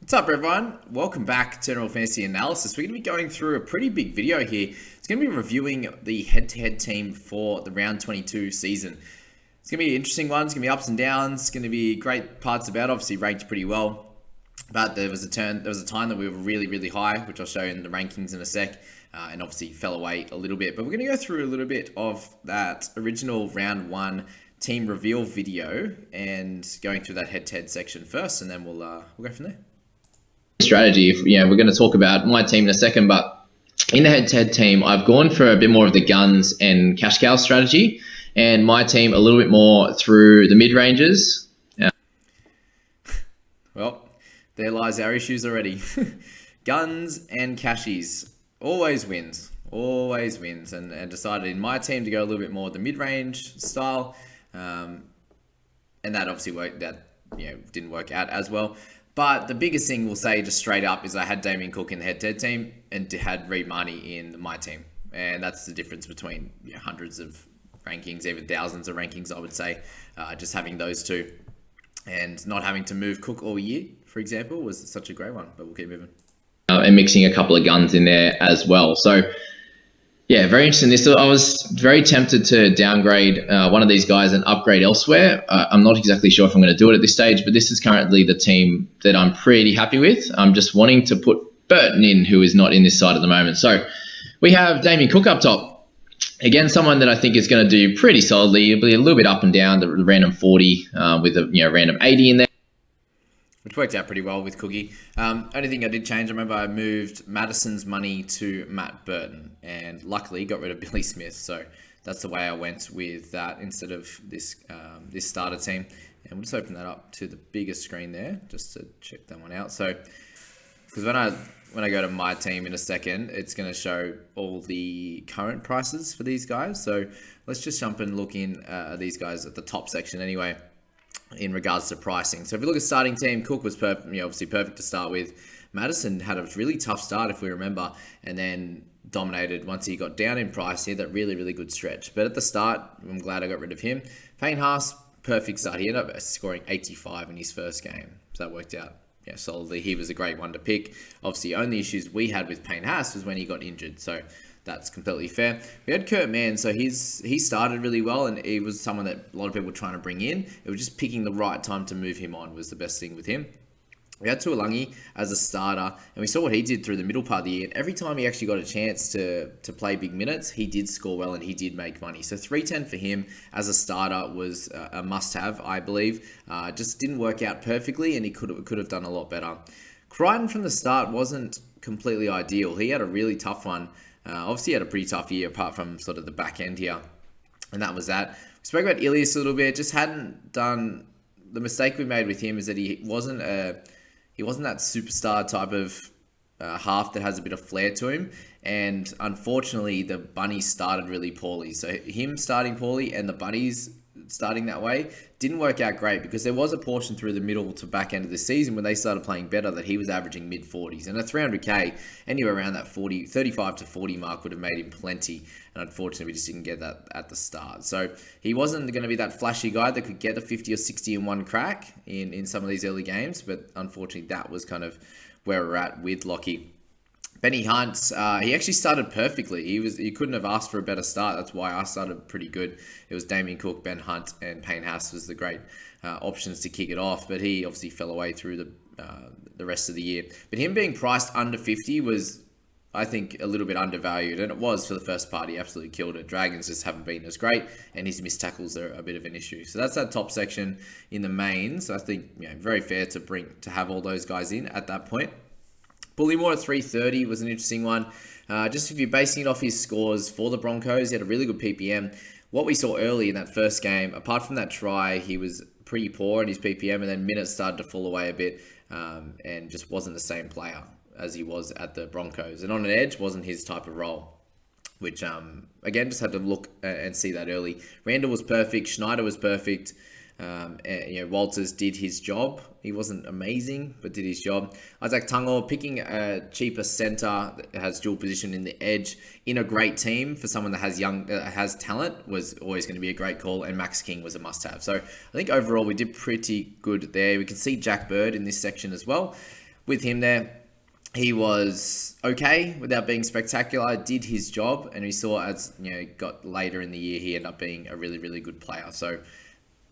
What's up, everyone? Welcome back to NRL Fantasy Analysis. We're going to be going through a pretty big video here. It's going to be reviewing the head-to-head team for the round 22 season. It's going to be an interesting one. It's going to be ups and downs. It's going to be great parts about. Obviously, ranked pretty well, but there was a time that we were really high, which I'll show you in the rankings in a sec, and obviously fell away a little bit. But we're going to go through a little bit of that original round one team reveal video and going through that head-to-head section first, and then we'll go from there. Strategy. We're going to talk about my team in a second, but in the head-to-head team, I've gone for a bit more of the guns and cash cow strategy, and my team a little bit more through the mid-ranges. Well, there lies our issues already. Guns and cashies always wins, and decided in my team to go a little bit more the mid-range style, and that obviously didn't work out as well. But the biggest thing we'll say just straight up is I had Damien Cook in the head-to-head team and had Reid Marnie in my team. And that's the difference between hundreds of rankings, even thousands of rankings, I would say. Just having those two and not having to move Cook all year, for example, was such a great one. But we'll keep moving. And mixing a couple of guns in there as well. So, yeah, very interesting. I was very tempted to downgrade one of these guys and upgrade elsewhere. I'm not exactly sure if I'm going to do it at this stage, but this is currently the team that I'm pretty happy with. I'm just wanting to put Burton in, who is not in this side at the moment. So we have Damien Cook up top. Again, someone that I think is going to do pretty solidly. It'll be a little bit up and down, the random 40 with a random 80 in there. Which worked out pretty well with Cookie. Only thing I did change, I remember I moved Madison's money to Matt Burton and luckily got rid of Billy Smith. So that's the way I went with that instead of this starter team. And we'll just open that up to the bigger screen there just to check that one out. So, because when I go to my team in a second, it's going to show all the current prices for these guys. So let's just jump and look in these guys at the top section anyway, in regards to pricing. So if you look at starting team, Cook was obviously perfect to start with. Madison had a really tough start, if we remember, and then dominated once he got down in price. He had that really good stretch. But at the start, I'm glad I got rid of him. Payne Haas, perfect start. He ended up scoring 85 in his first game. So that worked out solidly. He was a great one to pick. Obviously, only issues we had with Payne Haas was when he got injured. So that's completely fair. We had Kurt Mann, so he started really well, and he was someone that a lot of people were trying to bring in. It was just picking the right time to move him on was the best thing with him. We had Tuolangi as a starter, and we saw what he did through the middle part of the year. And every time he actually got a chance to play big minutes, he did score well and he did make money. So 310 for him as a starter was a must-have, I believe. Just didn't work out perfectly, and he could have done a lot better. Crichton from the start wasn't completely ideal. He had a really tough one. Obviously, he had a pretty tough year apart from sort of the back end here. And that was that. We spoke about Ilias a little bit. Just hadn't done... The mistake we made with him is that he wasn't that superstar type of half that has a bit of flair to him. And unfortunately, the Bunnies started really poorly. So him starting poorly and the Bunnies starting that way didn't work out great, because there was a portion through the middle to back end of the season when they started playing better that he was averaging mid 40s, and a 300k anywhere around that 35 to 40 mark would have made him plenty. And unfortunately, we just didn't get that at the start. So he wasn't going to be that flashy guy that could get a 50 or 60 in one crack in some of these early games, but unfortunately that was kind of where we're at with Lockie. Benny Hunt, he actually started perfectly. He couldn't have asked for a better start. That's why I started pretty good. It was Damien Cook, Ben Hunt, and Payne Haas was the great options to kick it off. But he obviously fell away through the rest of the year. But him being priced under 50 was, I think, a little bit undervalued, and it was for the first part. He absolutely killed it. Dragons just haven't been as great, and his missed tackles are a bit of an issue. So that's that top section in the mains. I think very fair to have all those guys in at that point. Bullymore at 330 was an interesting one. Just if you're basing it off his scores for the Broncos, he had a really good PPM. What we saw early in that first game, apart from that try, he was pretty poor in his PPM, and then minutes started to fall away a bit, and just wasn't the same player as he was at the Broncos. And on an edge wasn't his type of role, which, again, just had to look and see that early. Randall was perfect. Schneider was perfect. Walters did his job. He wasn't amazing, but did his job. Isaac Tungo picking a cheaper centre that has dual position in the edge in a great team for someone that has talent was always going to be a great call. And Max King was a must-have. So I think overall we did pretty good there. We can see Jack Bird in this section as well. with him there, he was okay without being spectacular, did his job, and we saw as got later in the year, he ended up being a really, really good player. So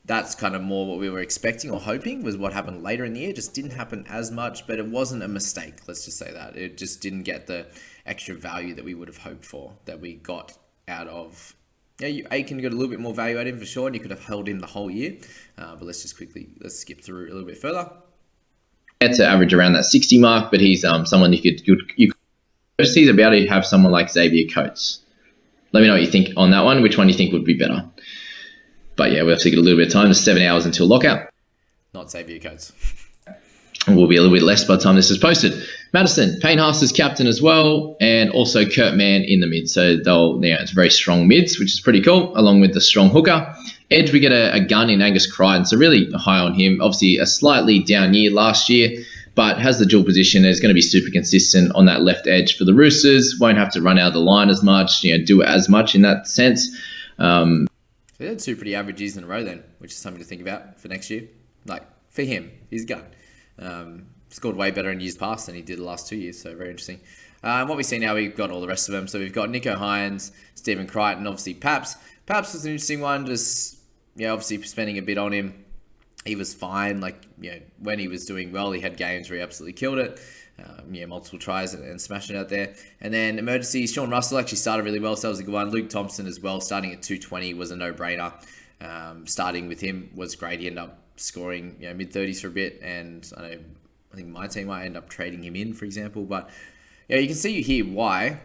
that's kind of more what we were expecting or hoping was what happened later in the year. Just didn't happen as much, but it wasn't a mistake. Let's just say that. It just didn't get the extra value that we would have hoped for, that we got out of. Aiken got a little bit more value out of him for sure, and you could have held him the whole year. But let's skip through a little bit further. To average around that 60 mark, but he's someone you could see about to have someone like Xavier Coates. Let me know what you think on that one. Which one you think would be better? But yeah, we have to get a little bit of time. It's 7 hours until lockout. Not Xavier Coates. Will be a little bit less by the time this is posted. Madison, Payne Haas is captain as well, and also Kurt Mann in the mid. So it's very strong mids, which is pretty cool, along with the strong hooker. Edge, we get a gun in Angus Crichton, so really high on him. Obviously, a slightly down year last year, but has the dual position. Is going to be super consistent on that left edge for the Roosters. Won't have to run out of the line as much, do as much in that sense. They had 2 pretty average years in a row then, which is something to think about for next year. Like, for him, his gun. Scored way better in years past than he did the last 2 years, so very interesting. What we see now, we've got all the rest of them. So we've got Nicho Hynes, Stephen Crichton, obviously Paps. Paps was an interesting one, just, obviously spending a bit on him. He was fine. When he was doing well, he had games where he absolutely killed it. Multiple tries and smashed it out there. And then emergency, Sean Russell actually started really well, so that was a good one. Luke Thompson as well, starting at 220 was a no-brainer. Starting with him was great. He ended up scoring mid-30s for a bit, and I think my team might end up trading him in, for example. But you can see here why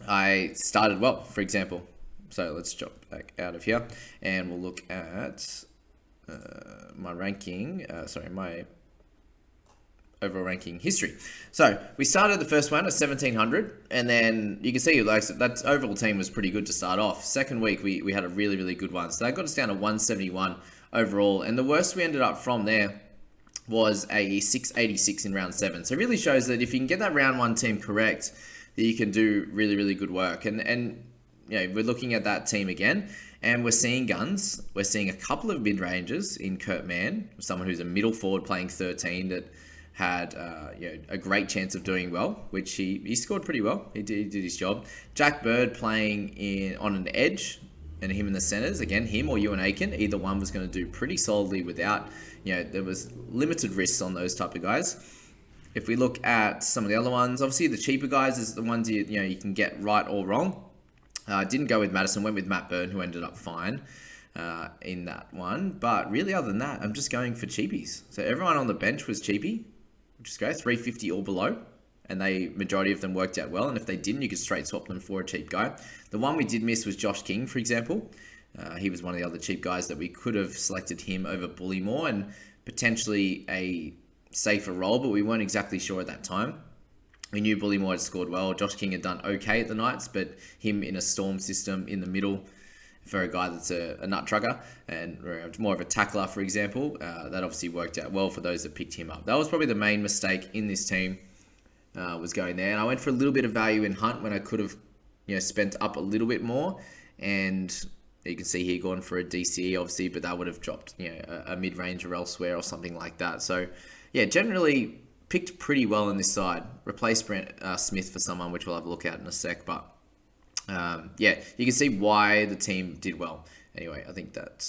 I started well, for example. So let's jump back out of here, and we'll look at my ranking. My overall ranking history. So we started the first one at 1700, and then you can see that overall team was pretty good to start off. Second week we had a really, really good one, so that got us down to 171 overall, and the worst we ended up from there was a 686 in round 7. So it really shows that if you can get that round 1 team correct, that you can do really, really good work. And we're looking at that team again, and we're seeing guns. We're seeing a couple of mid-rangers in Kurt Mann, someone who's a middle forward playing 13 that had a great chance of doing well, which he scored pretty well. He did his job. Jack Bird playing on an edge, and him in the centres. Again, him or Ewan Aiken, either one was going to do pretty solidly without, there was limited risks on those type of guys. If we look at some of the other ones, obviously the cheaper guys is the ones you can get right or wrong. Didn't go with Madison, went with Matt Byrne, who ended up fine in that one. But really, other than that, I'm just going for cheapies. So everyone on the bench was cheapie, which is great, 350 or below. And majority of them worked out well. And if they didn't, you could straight swap them for a cheap guy. The one we did miss was Josh King, for example. He was one of the other cheap guys that we could have selected him over Bullymore and potentially a safer role, but we weren't exactly sure at that time. We knew Bullymore had scored well. Josh King had done okay at the Knights, but him in a Storm system in the middle for a guy that's a nut trucker and more of a tackler, for example, that obviously worked out well for those that picked him up. That was probably the main mistake in this team. Was going there, and I went for a little bit of value in Hunt when I could have, spent up a little bit more. And you can see here gone for a DCE, obviously, but that would have dropped, a mid-range or elsewhere or something like that. So, generally picked pretty well on this side. Replaced Brent Smith for someone, which we'll have a look at in a sec. But you can see why the team did well. Anyway, I think that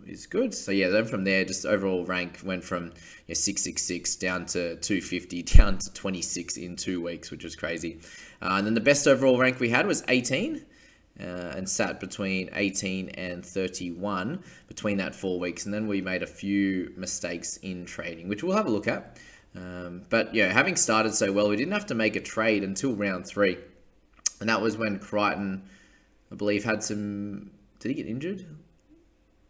is good. So then from there, just overall rank went from 666 down to 250, down to 26 in 2 weeks, which was crazy. And then the best overall rank we had was 18, and sat between 18 and 31 between that 4 weeks. And then we made a few mistakes in trading, which we'll have a look at. But having started so well, we didn't have to make a trade until round 3. And that was when Crichton, I believe, had some... Did he get injured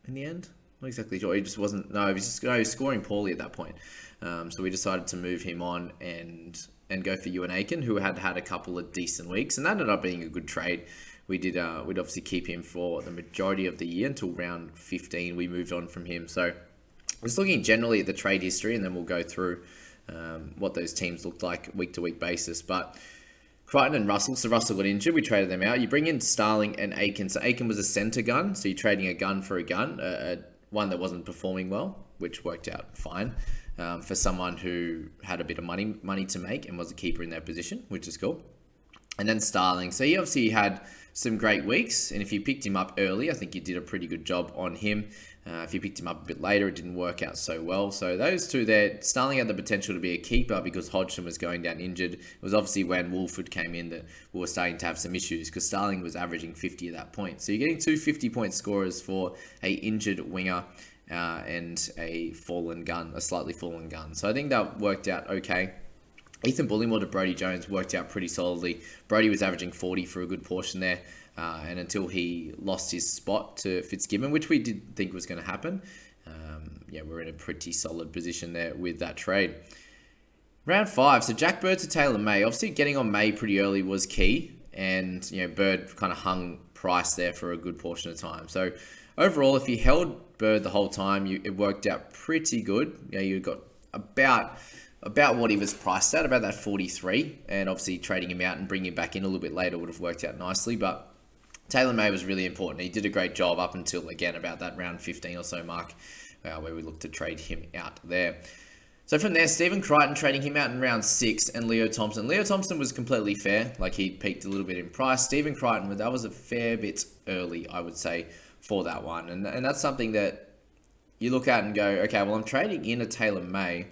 in the end? Not exactly sure. He just wasn't... No, he was scoring poorly at that point. So we decided to move him on and go for Ewan Aiken, who had a couple of decent weeks. And that ended up being a good trade. We'd obviously keep him for the majority of the year until round 15. We moved on from him. So just looking generally at the trade history, and then we'll go through what those teams looked like week-to-week basis. But... Crichton and Russell. So Russell got injured. We traded them out. You bring in Starling and Aiken. So Aiken was a centre gun. So you're trading a gun for a gun, one that wasn't performing well, which worked out fine. for someone who had a bit of money to make and was a keeper in their position, which is cool. And then Starling. So he obviously had some great weeks, and if you picked him up early, I think you did a pretty good job on him. If you picked him up a bit later, it didn't work out so well. So those two there, Starling had the potential to be a keeper because Hodgson was going down injured. It was obviously when Wolford came in that we were starting to have some issues because Starling was averaging 50 at that point. So you're getting two 50-point scorers for a injured winger and a slightly fallen gun. So I think that worked out okay. Ethan Bullymore to Brodie Jones worked out pretty solidly. Brodie was averaging 40 for a good portion there. And until he lost his spot to Fitzgibbon, which we did think was going to happen, we're in a pretty solid position there with that trade. Round 5, so Jack Bird to Taylor May. Obviously, getting on May pretty early was key, and Bird kind of hung Price there for a good portion of time. So overall, if you held Bird the whole time, it worked out pretty good. You got about what he was priced at, about that 43, and obviously trading him out and bringing him back in a little bit later would have worked out nicely, but Taylor May was really important. He did a great job up until, again, about that round 15 or so mark where we looked to trade him out there. So from there, Stephen Crichton trading him out in round 6 and Leo Thompson. Leo Thompson was completely fair. Like, he peaked a little bit in price. Stephen Crichton, that was a fair bit early, I would say, for that one. And that's something that you look at and go, okay, well, I'm trading in a Taylor May.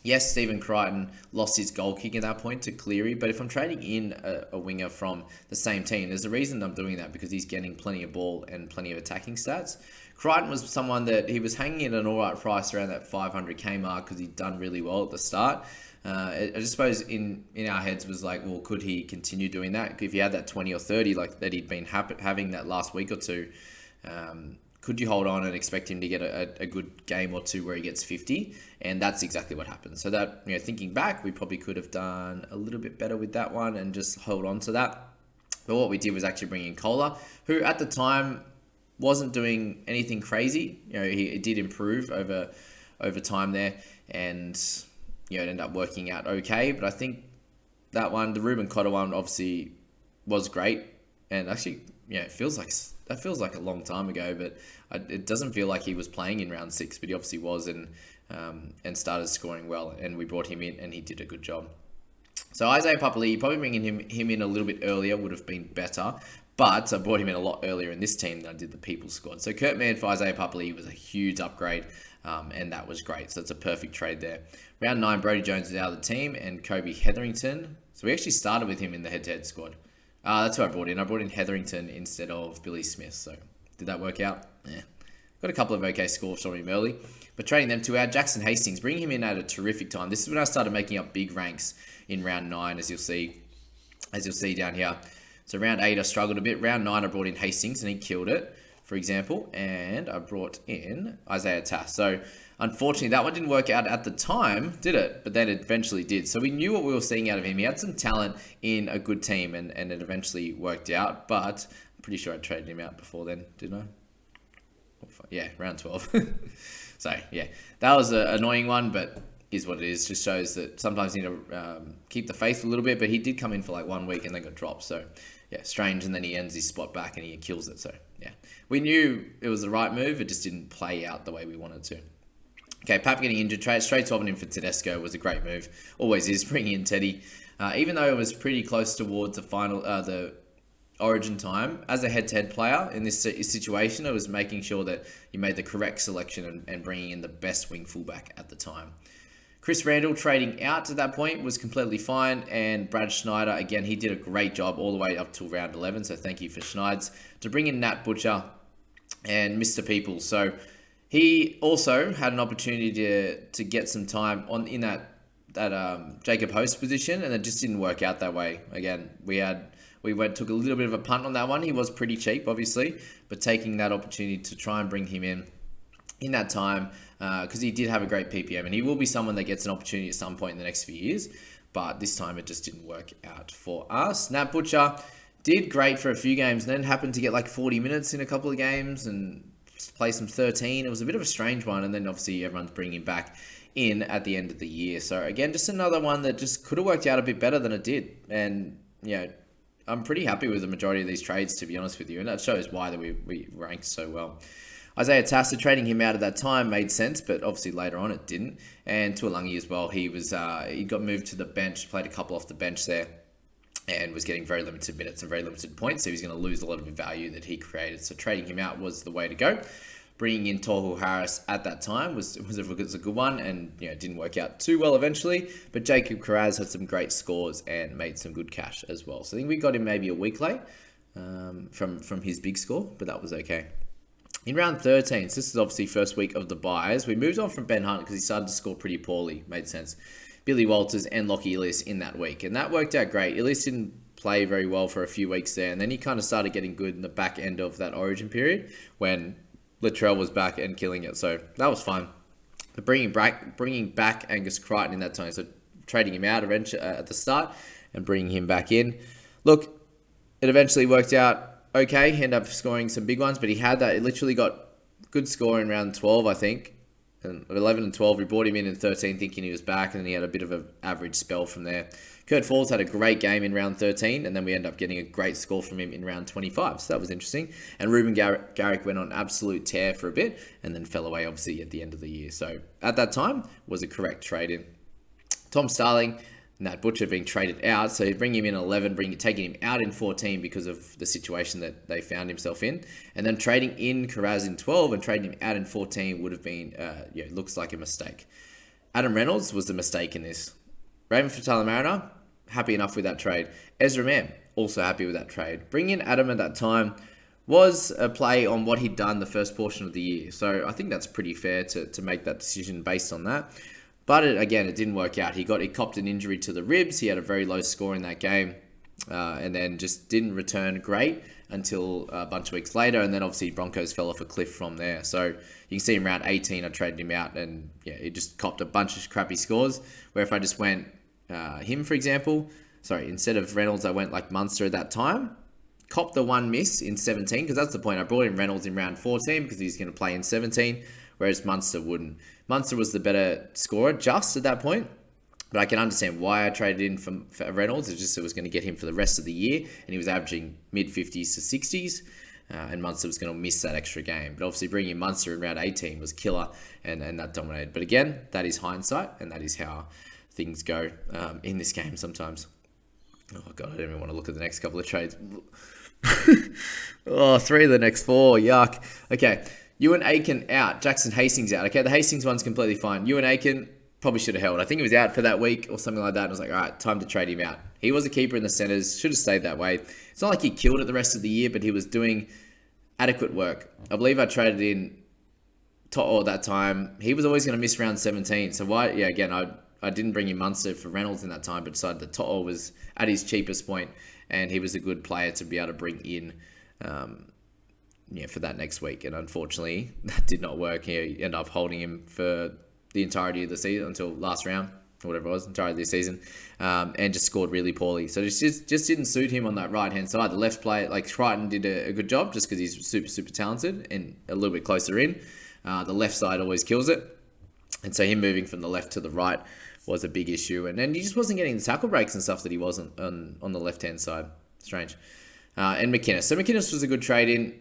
Yes, Stephen Crichton lost his goal kick at that point to Cleary, but if I'm trading in a winger from the same team, there's a reason I'm doing that, because he's getting plenty of ball and plenty of attacking stats. Crichton was someone that he was hanging at an alright price around that 500k mark because he'd done really well at the start. I just suppose in our heads was like, well, could he continue doing that? If he had that 20 or 30 like that he'd been having that last week or two, could you hold on and expect him to get a good game or two where he gets 50? And that's exactly what happened. So that, thinking back, we probably could have done a little bit better with that one and just hold on to that. But what we did was actually bring in Kohler, who at the time wasn't doing anything crazy. He did improve over time there, and it ended up working out okay. But I think that one, the Ruben Cotter one, obviously was great, and actually, it feels like a long time ago, but it doesn't feel like he was playing in round 6, but he obviously was, and started scoring well, and we brought him in, and he did a good job. So Isaiah Papali'i, probably bringing him in a little bit earlier would have been better, but I brought him in a lot earlier in this team than I did the People's squad. So Kurt Mann for Isaiah Papali'i was a huge upgrade, and that was great. So it's a perfect trade there. Round 9, Brodie Jones is out of the team, and Kobe Hetherington. So we actually started with him in the head-to-head squad. That's who I brought in. I brought in Hetherington instead of Billy Smith. So did that work out? Yeah. Got a couple of okay scores from him early. But trading them to our Jackson Hastings, bringing him in at a terrific time. This is when I started making up big ranks in round 9, as you'll see down here. So round 8, I struggled a bit. Round 9, I brought in Hastings, and he killed it, for example. And I brought in Isaiah Tass. So unfortunately, that one didn't work out at the time, did it? But then it eventually did. So we knew what we were seeing out of him. He had some talent in a good team, and it eventually worked out. But I'm pretty sure I traded him out before then, didn't I? Yeah, round 12. So, yeah, that was an annoying one, but is what it is. Just shows that sometimes you need to keep the faith a little bit. But he did come in for like 1 week and then got dropped. So, yeah, strange. And then he ends his spot back and he kills it. So, yeah, we knew it was the right move. It just didn't play out the way we wanted to. Okay, Pap getting injured, straight swapping him for Tedesco was a great move. Always is, bringing in Teddy. Even though it was pretty close towards the final, the Origin time, as a head-to-head player in this situation, it was making sure that you made the correct selection and bringing in the best wing fullback at the time. Chris Randall trading out to that point was completely fine, and Brad Schneider, again, he did a great job all the way up till round 11, so thank you for Schneids. To bring in Nat Butcher and Mr. People, so he also had an opportunity to get some time in that Jacob Host position, and it just didn't work out that way. Again, took a little bit of a punt on that one. He was pretty cheap, obviously, but taking that opportunity to try and bring him in that time, because he did have a great PPM, and he will be someone that gets an opportunity at some point in the next few years, but this time it just didn't work out for us. Nat Butcher did great for a few games, and then happened to get like 40 minutes in a couple of games and play some 13. It was a bit of a strange one, and then obviously everyone's bringing him back in at the end of the year. So again, just another one that just could have worked out a bit better than it did, and I'm pretty happy with the majority of these trades, to be honest with you, and that shows why we ranked so well. Isaiah Tasser, trading him out at that time made sense, but obviously later on it didn't. And Tuolangi as well, he got moved to the bench, played a couple off the bench there, and was getting very limited minutes and very limited points, so he's going to lose a lot of the value that he created. So trading him out was the way to go. Bringing in Tohu Harris at that time was a good one, and it didn't work out too well eventually. But Jacob Carraz had some great scores and made some good cash as well. So I think we got him maybe a week late from his big score, but that was okay. In round 13, so this is obviously first week of the buys, we moved on from Ben Hunt because he started to score pretty poorly. Made sense. Billy Walters and Lockie Ilias in that week, and that worked out great. Ilias didn't play very well for a few weeks there, and then he kind of started getting good in the back end of that Origin period when Latrell was back and killing it, so that was fine. But bringing back Angus Crichton in that time, so trading him out at the start and bringing him back in. Look, it eventually worked out okay. He ended up scoring some big ones, but he literally got good score in round 12, I think. And 11 and 12, we brought him in 13 thinking he was back, and then he had a bit of an average spell from there. Kurt Falls had a great game in round 13, and then we ended up getting a great score from him in round 25, so that was interesting. And Ruben Garrick went on absolute tear for a bit, and then fell away, obviously, at the end of the year. So at that time, was a correct trade-in. Tom Starling, Nat Butcher being traded out, so you bring him in 11, taking him out in 14 because of the situation that they found himself in, and then trading in Carraz in 12 and trading him out in 14 would have been, looks like a mistake. Adam Reynolds was the mistake in this. Raymond Fatala-Mariner, happy enough with that trade. Ezra Mam, also happy with that trade. Bringing in Adam at that time was a play on what he'd done the first portion of the year, so I think that's pretty fair to make that decision based on that. But it didn't work out. He copped an injury to the ribs. He had a very low score in that game, and then just didn't return great until a bunch of weeks later. And then obviously Broncos fell off a cliff from there. So you can see in round 18, I traded him out, and he just copped a bunch of crappy scores. Where if I just went him, for example, instead of Reynolds, I went like Munster at that time. Copped the one miss in 17, because that's the point. I brought in Reynolds in round 14 because he's going to play in 17, whereas Munster wouldn't. Munster was the better scorer just at that point, but I can understand why I traded in for Reynolds. It's just it was going to get him for the rest of the year, and he was averaging mid-50s to 60s, and Munster was going to miss that extra game. But obviously bringing in Munster in round 18 was killer, and that dominated. But again, that is hindsight, and that is how things go in this game sometimes. Oh, God, I don't even want to look at the next couple of trades. 3 of the next 4, yuck. Okay. Ewan Aiken out. Jackson Hastings out. Okay, the Hastings one's completely fine. Ewan Aiken probably should have held. I think he was out for that week or something like that. And I was like, all right, time to trade him out. He was a keeper in the centres. Should have stayed that way. It's not like he killed it the rest of the year, but he was doing adequate work. I believe I traded in To'o that time. He was always going to miss round 17. So why? Yeah, again, I didn't bring in Munster for Reynolds in that time, but decided that To'o was at his cheapest point, and he was a good player to be able to bring in for that next week. And unfortunately, that did not work. He ended up holding him for the entirety of the season until last round, or whatever it was, entirety of the season, and just scored really poorly. So it just didn't suit him on that right-hand side. The left player, like Crichton, did a good job just because he's super, super talented and a little bit closer in. The left side always kills it. And so him moving from the left to the right was a big issue. And then he just wasn't getting the tackle breaks and stuff that he wasn't on the left-hand side. Strange. And McInnes. So McInnes was a good trade-in.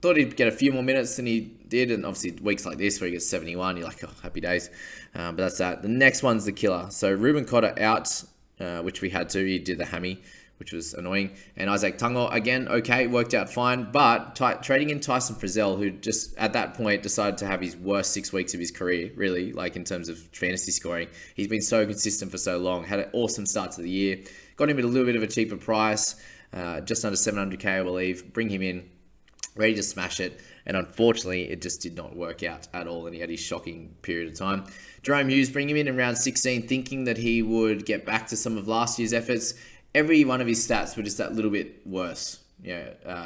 Thought he'd get a few more minutes than he did, and obviously weeks like this where he gets 71, you're like, oh, happy days. But that's that. The next one's the killer. So Ruben Cotter out, which we had to. He did the hammy, which was annoying. And Isaac Tungo, again, okay, worked out fine. But trading in Tyson Frizzell, who just at that point decided to have his worst 6 weeks of his career, really, like in terms of fantasy scoring. He's been so consistent for so long. Had an awesome start to the year. Got him at a little bit of a cheaper price, just under 700k, I believe. Bring him in. Ready to smash it, and unfortunately, it just did not work out at all, and he had his shocking period of time. Jerome Hughes, bring him in round 16, thinking that he would get back to some of last year's efforts. Every one of his stats were just that little bit worse.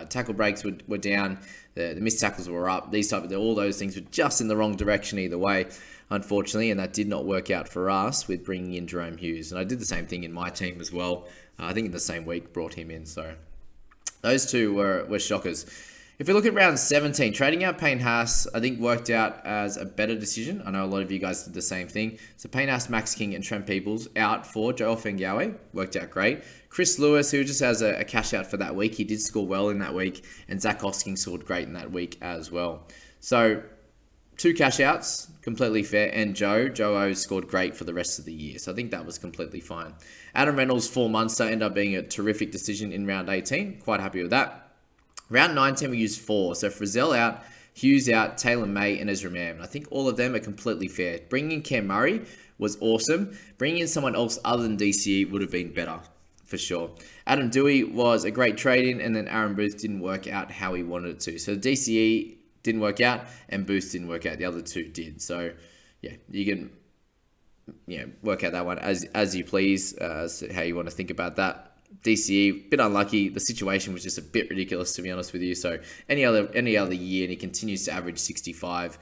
Tackle breaks were down, the missed tackles were up, all those things were just in the wrong direction either way, unfortunately, and that did not work out for us with bringing in Jerome Hughes. And I did the same thing in my team as well. I think in the same week, brought him in, so those two were shockers. If we look at round 17, trading out Payne Haas, I think worked out as a better decision. I know a lot of you guys did the same thing. So Payne Haas, Max King, and Trent Peebles out for Joel Fengawe. Worked out great. Chris Lewis, who just has a cash out for that week. He did score well in that week. And Zach Hosking scored great in that week as well. So 2 cash outs, completely fair. And Joe O scored great for the rest of the year. So I think that was completely fine. Adam Reynolds, 4 months, ended up being a terrific decision in round 18. Quite happy with that. Round 19, we used 4. So Frizzell out, Hughes out, Taylor May, and Ezra Mam. I think all of them are completely fair. Bringing in Cam Murray was awesome. Bringing in someone else other than DCE would have been better, for sure. Adam Dewey was a great trade-in, and then Aaron Booth didn't work out how he wanted it to. So DCE didn't work out, and Booth didn't work out. The other 2 did. So, yeah, you can work out that one as you please, as to how you want to think about that. DCE, bit unlucky. The situation was just a bit ridiculous, to be honest with you. So any other year, and he continues to average 65.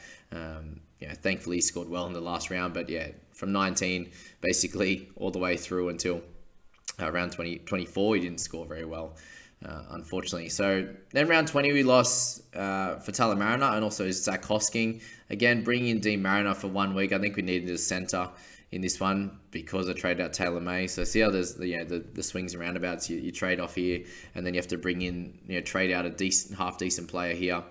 Thankfully he scored well in the last round, but yeah, from 19 basically all the way through until round 24, he didn't score very well, unfortunately. So then round 20, we lost for Tyler Mariner and also Zach Hosking. Again, bringing in Dean Mariner for 1 week. I think we needed a centre in this one because I traded out Taylor May. So see how there's the swings and roundabouts. You trade off here, and then you have to bring in, trade out a half decent player here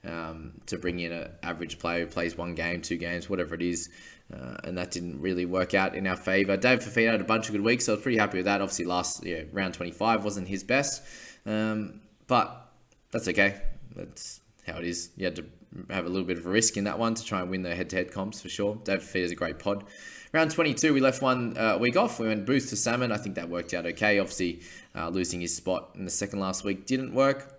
to bring in an average player who plays 1 game, 2 games, whatever it is. And that didn't really work out in our favour. Dave Fafita had a bunch of good weeks, so I was pretty happy with that. Obviously, round 25 wasn't his best, but that's okay. That's how it is. You had to have a little bit of a risk in that one to try and win the head-to-head comps for sure. Dave Fafita's a great pod. Round 22, we left 1 week off. We went Booth to Salmon. I think that worked out okay. Obviously, losing his spot in the second last week didn't work.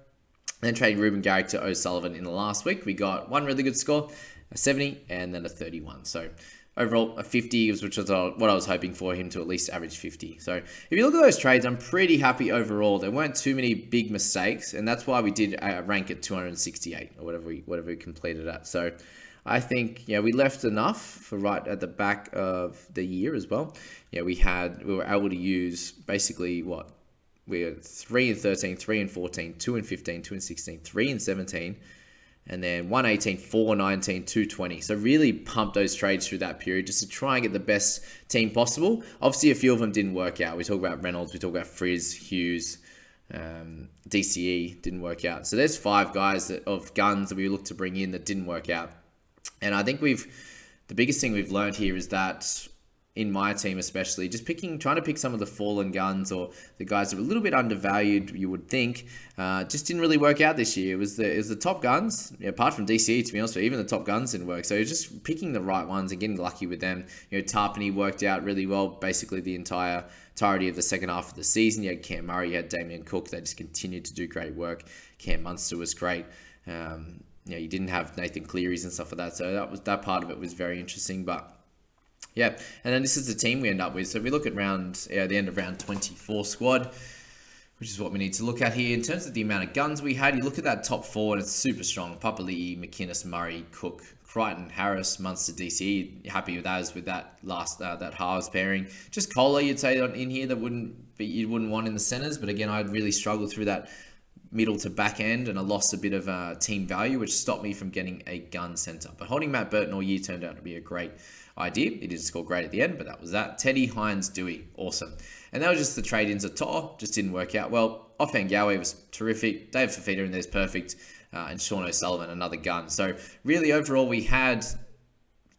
Then trading Ruben Garrick to O'Sullivan in the last week. We got 1 really good score, a 70, and then a 31. So overall, a 50, which was what I was hoping for him to at least average 50. So if you look at those trades, I'm pretty happy overall. There weren't too many big mistakes, and that's why we did rank at 268 or whatever we completed at. So I think we left enough for right at the back of the year as well. We were able to use basically what we had 3 and 13, 3 and 14, 2 and 15, 2 and 16, 3 and 17. And then 118, 419, 220. So really pump those trades through that period just to try and get the best team possible. Obviously, a few of them didn't work out. We talk about Reynolds, we talk about Frizz, Hughes, DCE didn't work out. So there's 5 guys of guns that we looked to bring in that didn't work out. And I think the biggest thing we've learned here is that in my team especially, just trying to pick some of the fallen guns or the guys that were a little bit undervalued, you would think, just didn't really work out this year. It was the top guns, apart from DCE, to be honest with you, even the top guns didn't work. So just picking the right ones and getting lucky with them. Tarpany worked out really well, basically the entirety of the second half of the season. You had Cam Murray, you had Damien Cook. They just continued to do great work. Cam Munster was great. You didn't have Nathan Cleary's and stuff like that. So that part of it was very interesting, but yeah, and then this is the team we end up with. So we look at the end of round 24 squad, which is what we need to look at here. In terms of the amount of guns we had, you look at that top 4 and it's super strong. Papali'i, McInnes, Murray, Cook, Crichton, Harris, Munster, DC. Happy with that last that halves pairing. Just Kohler, you'd say in here that you wouldn't want in the centers, but again, I'd really struggled through that middle to back end, and I lost a bit of team value, which stopped me from getting a gun center. But holding Matt Burton all year turned out to be a great idea. He didn't score great at the end, but that was that. Teddy, Hines, Dewey, awesome. And that was just the trade-ins of To'o, just didn't work out well. Offhand Gowie was terrific. Dave Fafita in there's perfect. And Sean O'Sullivan, another gun. So really overall we had,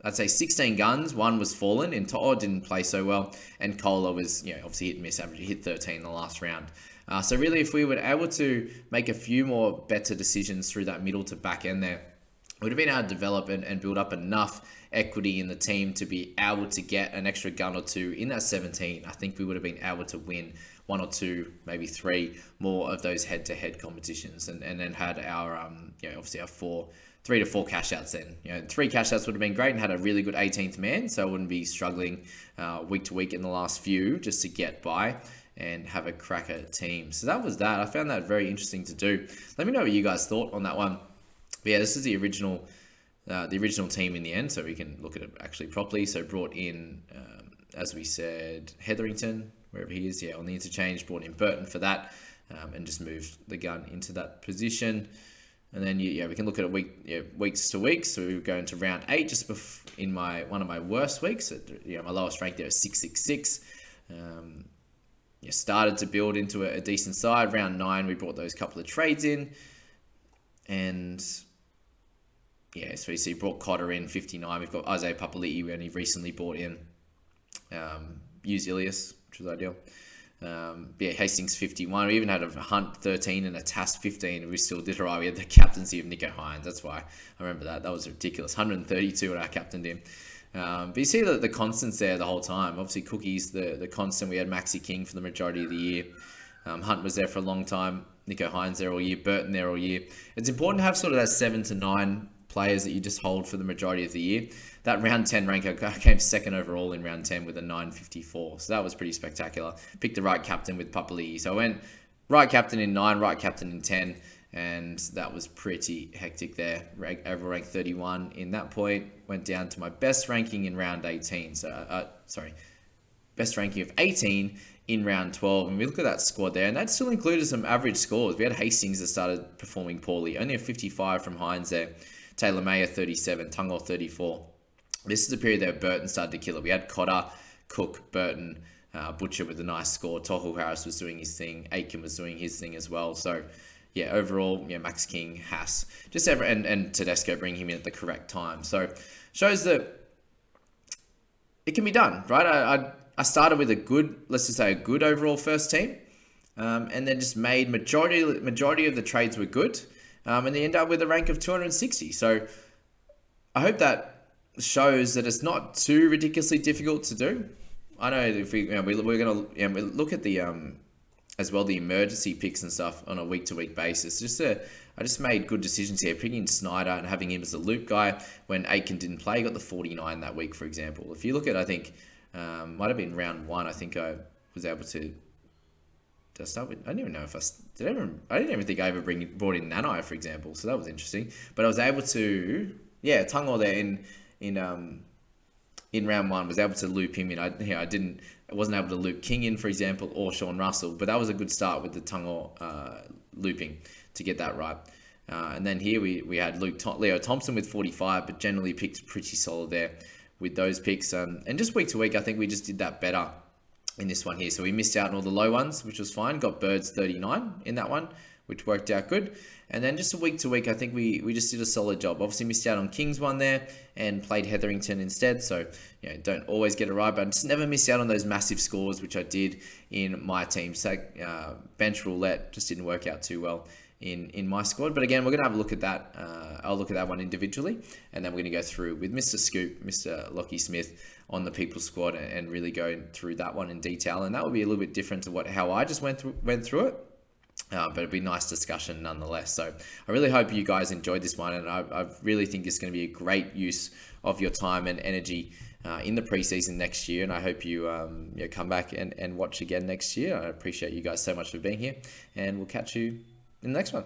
I'd say 16 guns. 1 was fallen, and To'o didn't play so well. And Kohler was, obviously hit and miss average. He hit 13 in the last round. So really, if we were able to make a few more better decisions through that middle to back end there, we would have been able to develop and build up enough equity in the team to be able to get an extra gun or 2 in that 17. I think we would have been able to win 1 or 2, maybe 3 more of those head-to-head competitions, and then had our, obviously our 3 to 4 cash outs then. 3 cash outs would have been great and had a really good 18th man, so I wouldn't be struggling week to week in the last few just to get by and have a cracker team. So that was that. I found that very interesting to do. Let me know what you guys thought on that one. But yeah, this is the original team in the end, so we can look at it actually properly. So brought in, as we said, Hetherington, wherever he is, on the interchange, brought in Burton for that, and just moved the gun into that position. And then we can look at it weeks to weeks. So we were going to round 8, just in one of my worst weeks. My lowest rank there is 666. Started to build into a decent side. Round 9, we brought those couple of trades in, and yeah, so you see brought Cotter in 59. We've got Isaiah Papali'i when he recently brought in Hughes Ilias, which was ideal. Yeah, Hastings 51. We even had a Hunt 13 and a Tass 15, and we still did alright. We had the captaincy of Nico Hines. That's why I remember that. That was ridiculous. 132 when I captained him. But you see the constants there the whole time. Obviously, Cookie's the constant. We had Maxi King for the majority of the year. Hunt was there for a long time. Nico Hines there all year. Burton there all year. It's important to have sort of that 7 to 9 players that you just hold for the majority of the year. That round 10 rank, I came second overall in round 10 with a 954. So that was pretty spectacular. Picked the right captain with Papali'i. So I went right captain in 9, right captain in 10. And that was pretty hectic there. Overall rank 31 in that point. Went down to my best ranking in round 18. So, best ranking of 18 in round 12. And we look at that squad there. And that still included some average scores. We had Hastings that started performing poorly. Only a 55 from Hines there. Taylor Mayer 37. Tungor 34. This is the period that Burton started to kill it. We had Cotter, Cook, Burton, Butcher with a nice score. Tohu Harris was doing his thing. Aitken was doing his thing as well. So, yeah, overall, yeah, Max King, Haas, and Tedesco bringing him in at the correct time. So, shows that it can be done, right? I started with a good, let's just say a good overall first team, and then just made majority of the trades were good, and they end up with a rank of 260. So, I hope that shows that it's not too ridiculously difficult to do. I know if we're gonna we look at the as well the emergency picks and stuff on a week-to-week basis. I just made good decisions here, picking Snyder and having him as the loop guy when Aitken didn't play. He got the 49 that week, for example. If you look at, I think might have been round 1. I think I was able to. Did I start with? I don't even know if I did. I didn't even think I ever brought in Nanai, for example. So that was interesting. But I was able to, Tungor there in round 1 was able to loop him in. I wasn't able to loop King in, for example, or Sean Russell, but that was a good start with the Tungor looping to get that right. And then here we had Leo Thompson with 45, but generally picked pretty solid there with those picks. And just week to week, I think we just did that better in this one here. So we missed out on all the low ones, which was fine. Got Birds 39 in that one, which worked out good. And then just a week to week, I think we just did a solid job. Obviously missed out on King's one there and played Hetherington instead. So, don't always get it right, but I just never miss out on those massive scores, which I did in my team. So, bench roulette just didn't work out too well in my squad. But again, we're going to have a look at that. I'll look at that one individually, and then we're going to go through with Mr. Scoop, Mr. Lockie Smith on the people squad and really go through that one in detail. And that will be a little bit different to how I just went through it. But it'd be a nice discussion nonetheless. So I really hope you guys enjoyed this one, and I really think it's going to be a great use of your time and energy in the preseason next year. And I hope you come back and watch again next year. I appreciate you guys so much for being here, and we'll catch you in the next one.